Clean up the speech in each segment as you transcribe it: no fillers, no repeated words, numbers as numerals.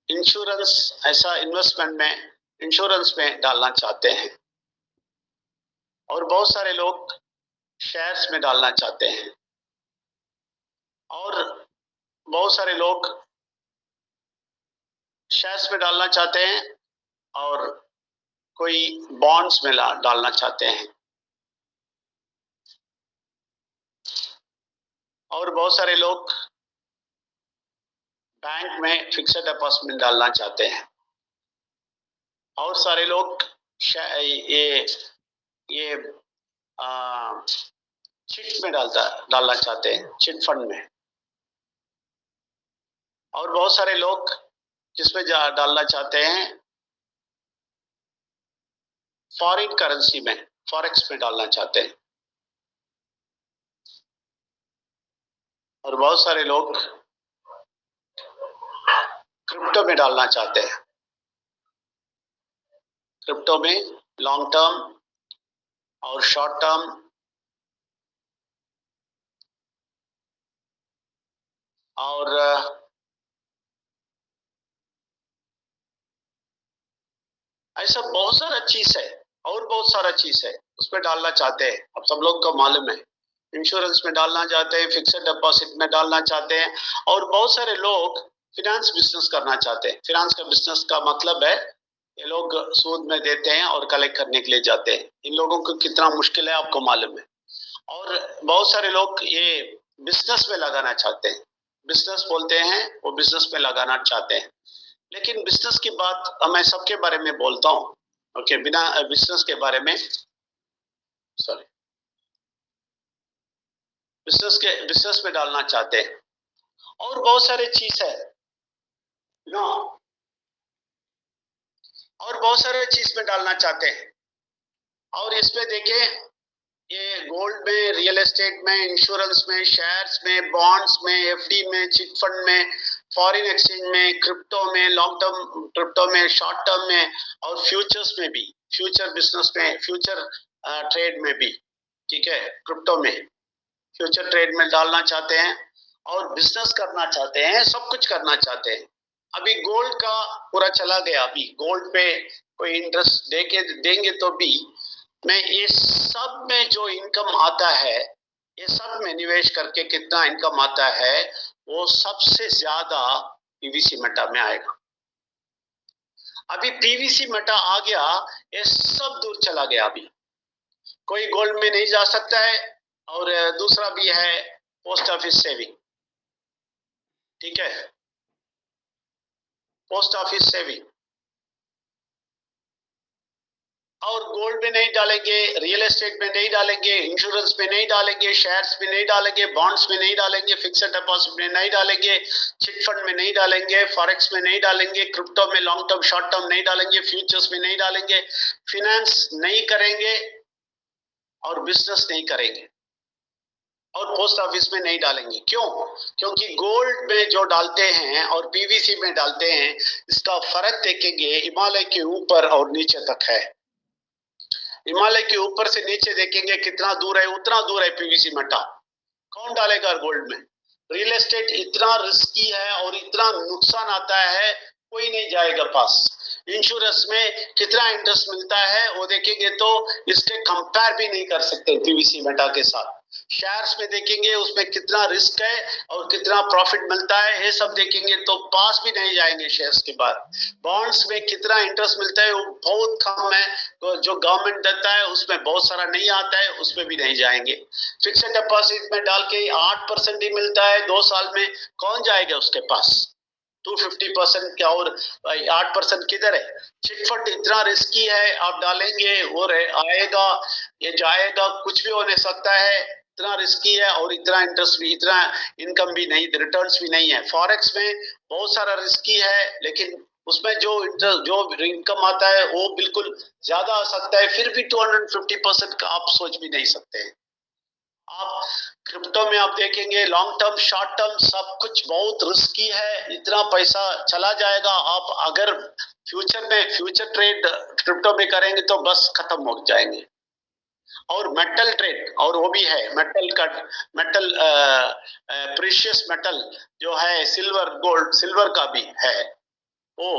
Insurance ऐसा investment में insurance में डालना चाहते हैं और बहुत सारे लोग शेयर्स में डालना चाहते हैं और बहुत सारे लोग शेयर्स में डालना चाहते हैं और कोई बॉन्ड्स में डालना चाहते हैं और बहुत सारे लोग बैंक में फिक्स्ड डिपॉजिट में डालना चाहते हैं और सारे लोग ये चिट में डालना चाहते हैं, चिट फंड में। और बहुत सारे लोग किसमें डालना चाहते हैं, फॉरेन करेंसी में, फॉरेक्स में डालना चाहते हैं। और बहुत सारे लोग क्रिप्टो में डालना चाहते हैं। क्रिप्टो में लॉन्ग टर्म और शॉर्ट टर्म और ऐसा बहुत सारा चीज है और बहुत सारा चीज है उसमें डालना चाहते हैं। अब सब लोग को मालूम है, इंश्योरेंस में डालना चाहते हैं, फिक्स्ड डिपॉजिट में डालना चाहते हैं और बहुत सारे लोग फिनेंस बिजनेस करना चाहते हैं। फिनेंस का बिजनेस का मतलब है ये लोग सूद में देते हैं और कलेक्ट करने के लिए जाते हैं। इन लोगों को कितना मुश्किल है आपको मालूम है। और बहुत सारे लोग ये बिजनेस में लगाना चाहते हैं, बिजनेस बोलते हैं, वो बिजनेस में लगाना चाहते हैं। लेकिन बिजनेस की बात मैं सबके बारे में बोलता हूँ, ओके, बिना बिजनेस के बारे में, सॉरी, बिजनेस में डालना चाहते हैं और बहुत सारे चीज है ना, और बहुत सारे चीज में डालना चाहते हैं। और इसमें देखिए, ये गोल्ड में, रियल एस्टेट में, इंश्योरेंस में, शेयर्स में, बॉन्ड्स में, एफडी में, चिट फंड में, फॉरेन एक्सचेंज में, क्रिप्टो में, लॉन्ग टर्म क्रिप्टो में, शॉर्ट टर्म में और फ्यूचर्स में भी, फ्यूचर बिजनेस में, फ्यूचर ट्रेड में भी, ठीक है, क्रिप्टो में फ्यूचर ट्रेड में डालना चाहते हैं और बिजनेस करना चाहते हैं, सब कुछ करना चाहते हैं। अभी गोल्ड का पूरा चला गया, अभी गोल्ड पे कोई इंटरेस्ट देंगे तो भी मैं ये सब में जो इनकम आता है, ये सब में निवेश करके कितना इनकम आता है, वो सबसे ज्यादा पीवीसी मेटा में आएगा। अभी पीवीसी मेटा आ गया, ये सब दूर चला गया। अभी कोई गोल्ड में नहीं जा सकता है और दूसरा भी है पोस्ट ऑफिस सेविंग, ठीक है, पोस्ट ऑफिस सेविंग। और गोल्ड में नहीं डालेंगे, रियल एस्टेट में नहीं डालेंगे, इंश्योरेंस में नहीं डालेंगे, शेयर्स में नहीं डालेंगे, बॉन्ड्स में नहीं डालेंगे, फिक्स्ड डिपॉजिट में नहीं डालेंगे, चिट फंड में नहीं डालेंगे, फॉरेक्स में नहीं डालेंगे, क्रिप्टो में लॉन्ग टर्म शॉर्ट टर्म नहीं डालेंगे, फ्यूचर्स में नहीं डालेंगे, फिनेंस नहीं करेंगे और बिजनेस नहीं करेंगे और पोस्ट ऑफिस में नहीं डालेंगे। क्यों? क्योंकि गोल्ड में जो डालते हैं और पीवीसी में डालते हैं, इसका फर्क देखेंगे, हिमालय के ऊपर और नीचे तक है। हिमालय के ऊपर से नीचे देखेंगे कितना दूर है, उतना दूर है पीवीसी मेटा। कौन डालेगा गोल्ड में? रियल एस्टेट इतना रिस्की है और इतना नुकसान आता है, कोई नहीं जाएगा पास। इंश्योरेंस में कितना इंटरेस्ट मिलता है वो देखेंगे तो इसके कंपेयर भी नहीं कर सकते पीवीसी मेटा के साथ। शेयर्स में देखेंगे उसमें कितना रिस्क है और कितना प्रॉफिट मिलता है, ये सब देखेंगे तो पास भी नहीं जाएंगे शेयर्स के बाद। बॉन्ड्स में कितना इंटरेस्ट मिलता है वो बहुत कम है, तो जो गवर्नमेंट देता है उसमें बहुत सारा नहीं आता है, उसमें भी नहीं जाएंगे। फिक्स्ड डिपॉजिट में डाल के 8% ही मिलता है 2 साल में, कौन जाएगा उसके पास? 250% क्या, और 8% किधर है? चिट फंड इतना रिस्की है, आप डालेंगे वो आएगा, ये जाएगा, कुछ भी होने सकता है, इतना रिस्की है और इतना इंटरेस्ट भी, इतना इनकम भी नहीं, रिटर्न्स भी नहीं है। फॉरेक्स में बहुत सारा रिस्की है, लेकिन उसमें जो इनकम आता है वो बिल्कुल ज्यादा आ सकता है, फिर भी 250% का आप सोच भी नहीं सकते हैं। आप क्रिप्टो में आप देखेंगे लॉन्ग टर्म शॉर्ट टर्म सब कुछ बहुत रिस्की है, इतना पैसा चला जाएगा। आप अगर फ्यूचर ट्रेड क्रिप्टो में करेंगे तो बस खत्म हो जाएंगे। और मेटल ट्रेड, और वो भी है मेटल प्रीशियस मेटल जो है, सिल्वर गोल्ड, सिल्वर का भी है, ओ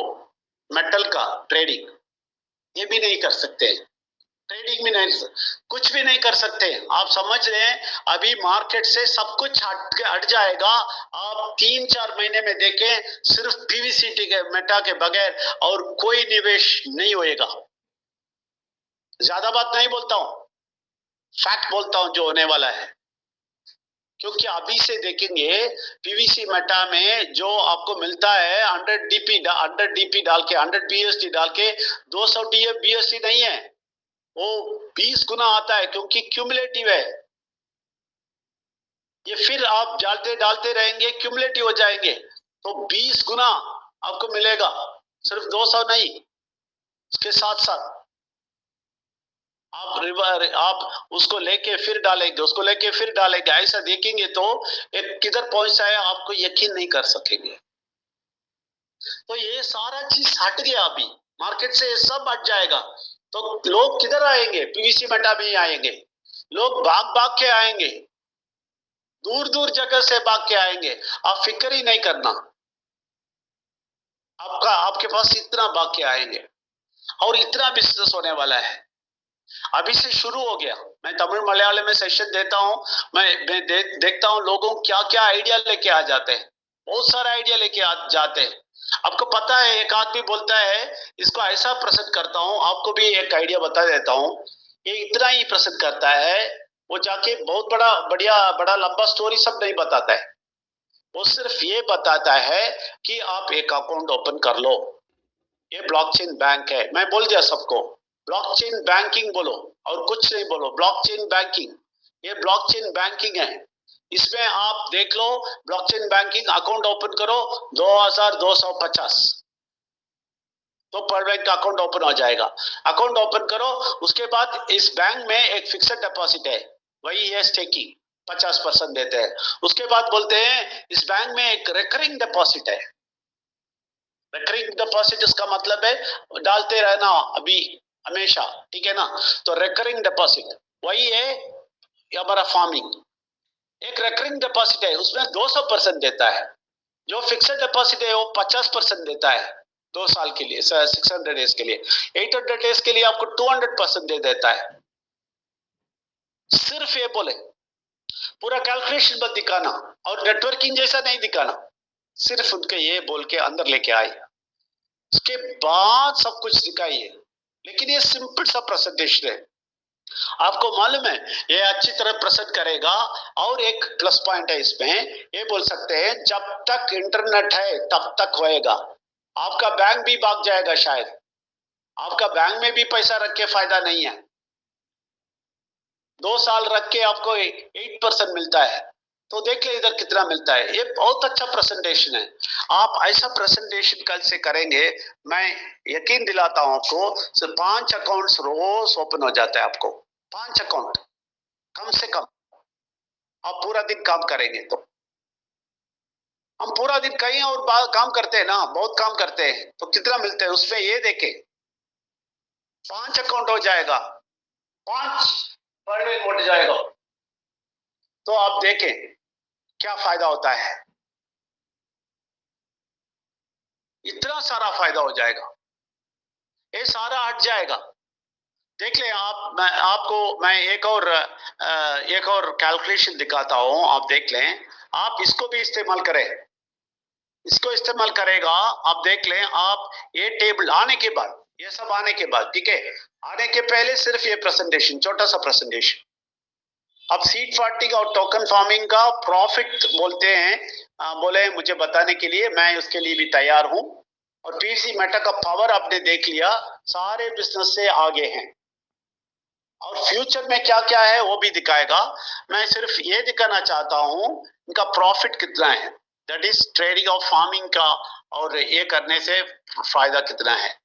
मेटल का ट्रेडिंग, ये भी नहीं कर सकते, ट्रेडिंग भी नहीं, कुछ भी नहीं कर सकते। आप समझ रहे हैं, अभी मार्केट से सब कुछ हट जाएगा। आप 3-4 महीने में देखें, सिर्फ पीवीसीटी के मेटा के बगैर और कोई निवेश नहीं होएगा। ज्यादा बात नहीं बोलता हूं, फैक्ट बोलता हूं जो होने वाला है। क्योंकि अभी से देखेंगे पीवीसी मेटा में जो आपको मिलता है 100 डीपी डाल के, 100 बीएसटी डाल के, 200 बीएसटी नहीं है, वो 20 गुना आता है, क्योंकि क्यूमुलेटिव है। ये फिर आप डालते डालते रहेंगे, क्यूमुलेटिव हो जाएंगे, तो 20 गुना आपको मिलेगा, सिर्फ 200 नहीं। इसके साथ साथ आप उसको लेके फिर डालेंगे, उसको लेके फिर डालेंगे, ऐसा देखेंगे तो एक किधर पहुंचता है आपको यकीन नहीं कर सकेंगे। तो ये सारा चीज हट गया, अभी मार्केट से सब हट जाएगा, तो लोग किधर आएंगे? पीवीसी मेटा में ही आएंगे। लोग भाग भाग के आएंगे, दूर दूर जगह से भाग के आएंगे। आप फिक्र ही नहीं करना, आपके पास इतना भाग के आएंगे और इतना बिजनेस होने वाला है। अभी से शुरू हो गया। मैं तमिल मलयालम में सेशन देता हूँ, मैं देखता हूँ लोगों क्या क्या आइडिया लेके आ जाते हैं, बहुत सारा आइडिया लेके आ जाते हैं। आपको पता है, एक आदमी बोलता है इसको ऐसा प्रेजेंट करता हूँ, आपको भी एक आइडिया बता देता हूँ, ये इतना ही प्रेजेंट करता है, वो जाके बहुत बड़ा लंबा स्टोरी सब नहीं बताता है, वो सिर्फ ये बताता है कि आप एक अकाउंट ओपन कर लो, ये ब्लॉकचेन बैंक है। मैं बोल दिया सबको ब्लॉकचेन बैंकिंग बोलो और कुछ नहीं बोलो, ब्लॉकचेन बैंकिंग, ये ब्लॉकचेन बैंकिंग है। इसमें आप देख लो, ब्लॉकचेन बैंकिंग अकाउंट ओपन करो 2250, तो पर बैंक का अकाउंट ओपन हो जाएगा। अकाउंट ओपन करो, उसके बाद इस बैंक में एक फिक्स्ड डिपॉजिट है, वही है स्टेकिंग, 50% देते हैं। उसके बाद बोलते हैं इस बैंक में एक रिकरिंग डिपॉजिट है। रिकरिंग डिपॉजिट इसका मतलब है डालते रहना अभी हमेशा, ठीक है ना। तो रिकरिंग डिपॉजिट वही है हमारा फार्मिंग। एक रिकरिंग डिपॉजिट है, उसमें 200% देता है। जो फिक्स्ड डिपॉजिट है वो 50% देता है 2 साल के लिए, 600 डेज के लिए। 800 डेज के लिए आपको 200% दे देता है। सिर्फ ये बोले, पूरा कैलकुलेशन मत दिखाना और नेटवर्किंग जैसा नहीं दिखाना, सिर्फ उनके ये बोल के अंदर लेके आए, उसके बाद सब कुछ दिखाइए। लेकिन ये सिंपल सा प्रेजेंटेशन है, आपको मालूम है ये अच्छी तरह प्रेजेंट करेगा। और एक प्लस पॉइंट है इसमें, ये बोल सकते हैं जब तक इंटरनेट है तब तक होएगा। आपका बैंक भी भाग जाएगा शायद, आपका बैंक में भी पैसा रख के फायदा नहीं है। 2 साल रख के आपको 8% मिलता है, तो देख ले इधर कितना मिलता है। ये बहुत अच्छा प्रेजेंटेशन है, आप ऐसा प्रेजेंटेशन कल से करेंगे, मैं यकीन दिलाता हूं आपको, सिर्फ 5 अकाउंट्स रोज ओपन हो जाता है आपको, 5 अकाउंट कम से कम। आप पूरा दिन काम करेंगे तो, हम पूरा दिन कहीं और काम करते हैं ना, बहुत काम करते हैं, तो कितना मिलता है उसमें ये देखें। 5 अकाउंट हो जाएगा, 5 पर डे उठ जाएगा, तो आप देखें क्या फायदा होता है, इतना सारा फायदा हो जाएगा, ये सारा हट जाएगा। देख ले आप, मैं एक और कैलकुलेशन दिखाता हूं, आप देख लें, आप इसको भी इस्तेमाल करें, इसको इस्तेमाल करेगा, आप देख लें। आप ये टेबल आने के बाद, ये सब आने के बाद, ठीक है, आने के पहले सिर्फ ये प्रेजेंटेशन, छोटा सा प्रेजेंटेशन। अब सीड फार्मिंग और टोकन फार्मिंग का प्रॉफिट बोलते हैं, बोले मुझे बताने के लिए, मैं उसके लिए भी तैयार हूं। और पीवीसी मेटा का पावर आपने देख लिया, सारे बिजनेस से आगे हैं, और फ्यूचर में क्या क्या है वो भी दिखाएगा। मैं सिर्फ ये दिखाना चाहता हूं इनका प्रॉफिट कितना है, दैट इज ट्रेडिंग और फार्मिंग का, और ये करने से फायदा कितना है।